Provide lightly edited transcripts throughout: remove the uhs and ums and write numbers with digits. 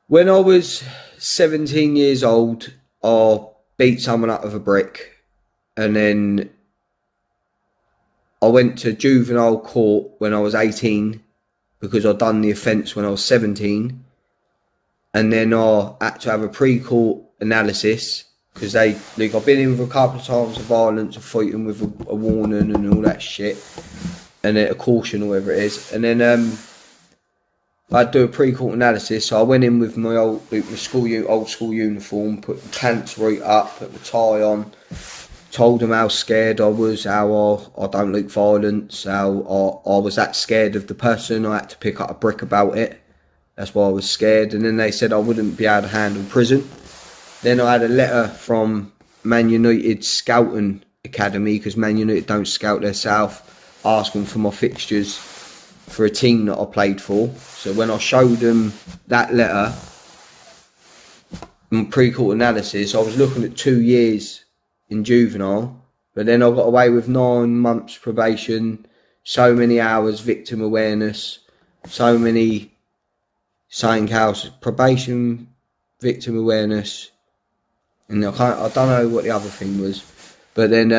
When I was 17 years old, I beat someone up with a brick, and then I went to juvenile court when I was 18 because I'd done the offence when I was 17, and then I had to have a pre-court analysis because I've been in with a couple of times of violence, of fighting with a warning and all that shit, and then a caution or whatever it is, and then I'd do a pre-court analysis. So I went in with my old school uniform, put the pants right up, put the tie on, told them how scared I was, how I don't like violence, how I was that scared of the person. I had to pick up a brick about it. That's why I was scared. And then they said I wouldn't be able to handle prison. Then I had a letter from Man United Scouting Academy, because Man United don't scout their south, asking for my fixtures for a team that I played for. So when I showed them that letter and pre-court analysis, I was looking at 2 years in juvenile, but then I got away with 9 months probation, so many hours victim awareness, so many saying house probation, victim awareness, and I don't know what the other thing was, but then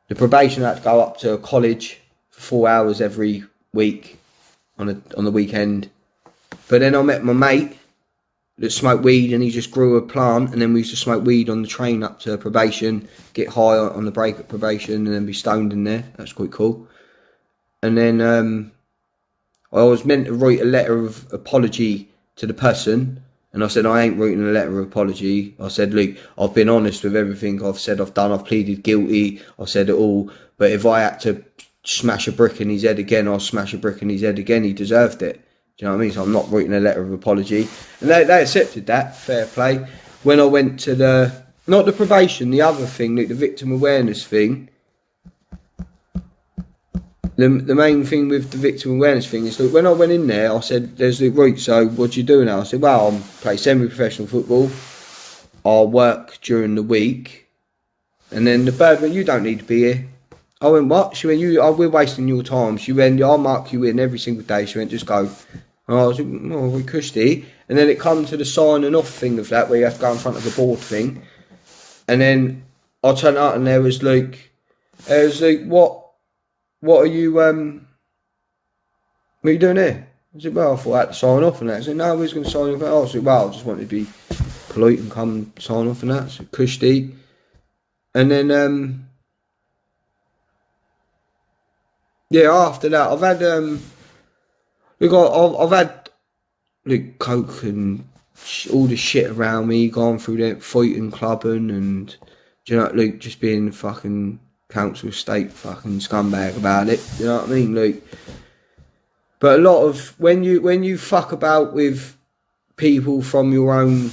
the probation had to go up to college for 4 hours every week on the weekend. But then I met my mate that smoked weed, and he just grew a plant, and then we used to smoke weed on the train up to probation, get high on the break at probation, and then be stoned in there. That's quite cool. And then I was meant to write a letter of apology to the person, and I said, I ain't writing a letter of apology. I said, look, I've been honest with everything I've said I've done. I've pleaded guilty. I said it all. But if I had to smash a brick in his head again, I'll smash a brick in his head again. He deserved it. Do you know what I mean? So I'm not writing a letter of apology. And they accepted that. Fair play. When I went to not the probation, the other thing, like the victim awareness thing, the main thing with the victim awareness thing is that when I went in there, I said, there's the right, so what do you do now? I said, well, I play semi-professional football. I work during the week. And then the bird went, you don't need to be here. I went, what? She went, we're wasting your time. She went, I'll mark you in every single day. She went, just go. And I was like, oh, we cushy. And then it come to the signing off thing of that, where you have to go in front of the board thing. And then I turned out, and there was like, what are you, what are you doing here? I said, well, I thought I had to sign off and that. I said, no, we was going to sign off. I said, well, I just wanted to be polite and come sign off and that. So cushy. And then, yeah, after that, I've had, I've had, like, coke and all the shit around me, gone through that fighting, clubbing, and, do you know, like, just being fucking council estate fucking scumbag about it, you know what I mean? Like, but a lot of, when you fuck about with people from your own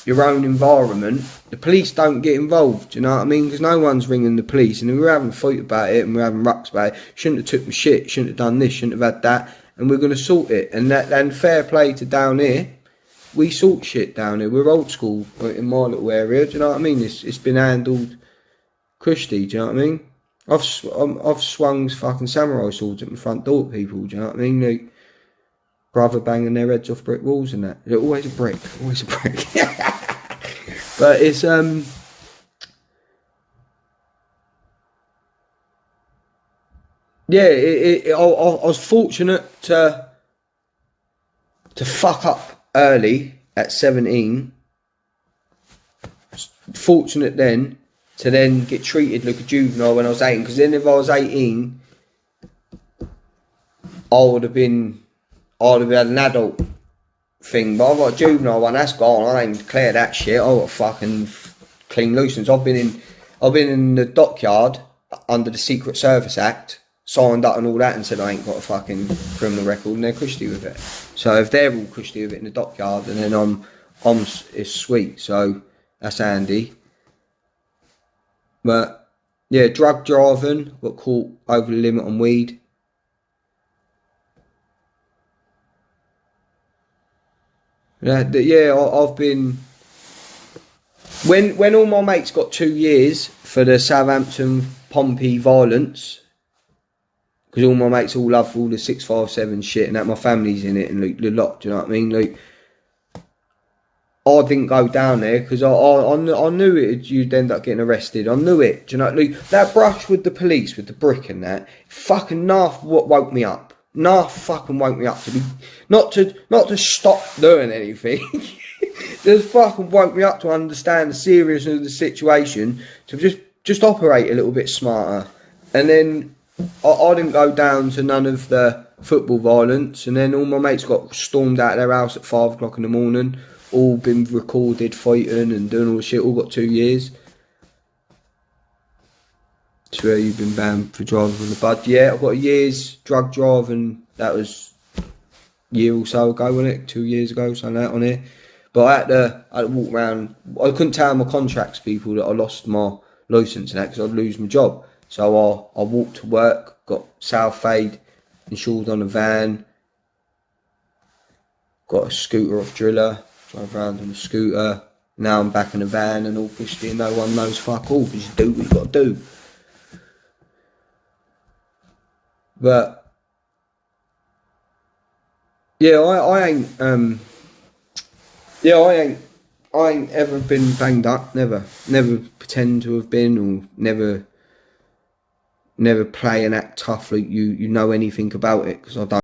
environment, the police don't get involved, you know what I mean? Because no one's ringing the police, and we were having a fight about it, and we were having rucks about it. Shouldn't have took my shit, shouldn't have done this, shouldn't have had that, and we're going to sort it. And fair play to down here, we sort shit down here. We're old school in my little area, do you know what I mean? It's been handled cushy, do you know what I mean? I've swung fucking samurai swords at my front door at people, do you know what I mean? Like, brother banging their heads off brick walls and that. They're always a brick, always a brick. But it's yeah, I was fortunate to fuck up early at 17. Fortunate then to then get treated like a juvenile when I was 18. Because then if I was 18, I would have had an adult thing. But I've got a juvenile one, that's gone. I ain't declared that shit. I've got fucking clean license. I've been in the dockyard under the Secret Service Act, signed up and all that, and said I ain't got a fucking criminal record, and they're cushy with it. So if they're all cushy with it in the dockyard, and then it's sweet. So that's handy. But yeah, drug driving, got caught over the limit on weed. Yeah, I've been. When all my mates got 2 years for the Southampton Pompey violence, because all my mates all love all the 657 shit, and that my family's in it, and like the lot. Do you know what I mean? Like, I didn't go down there because I knew you'd end up getting arrested. I knew it. Do you know, like, that brush with the police, with the brick and that, fucking what woke me up. Fucking woke me up to be not to stop doing anything. Just fucking woke me up to understand the seriousness of the situation, to just operate a little bit smarter. And then I didn't go down to none of the football violence, and then all my mates got stormed out of their house at 5 o'clock in the morning, all been recorded fighting and doing all the shit, all got 2 years. Swear you've been banned for driving from the bud. Yeah, I've got a year's drug driving. That was a year or so ago, wasn't it? 2 years ago, something like that on here. But I had to walk around. I couldn't tell my contracts people that I lost my licence and that, because I'd lose my job. So I walked to work, got South Fade insured on a van, got a scooter off Driller, drove around on a scooter. Now I'm back in a van and all pushy, and no one knows fuck all, because you do what you got to do. But yeah, I ain't ever been banged up. Never pretend to have been, or never play and act tough like you know anything about it, because I don't.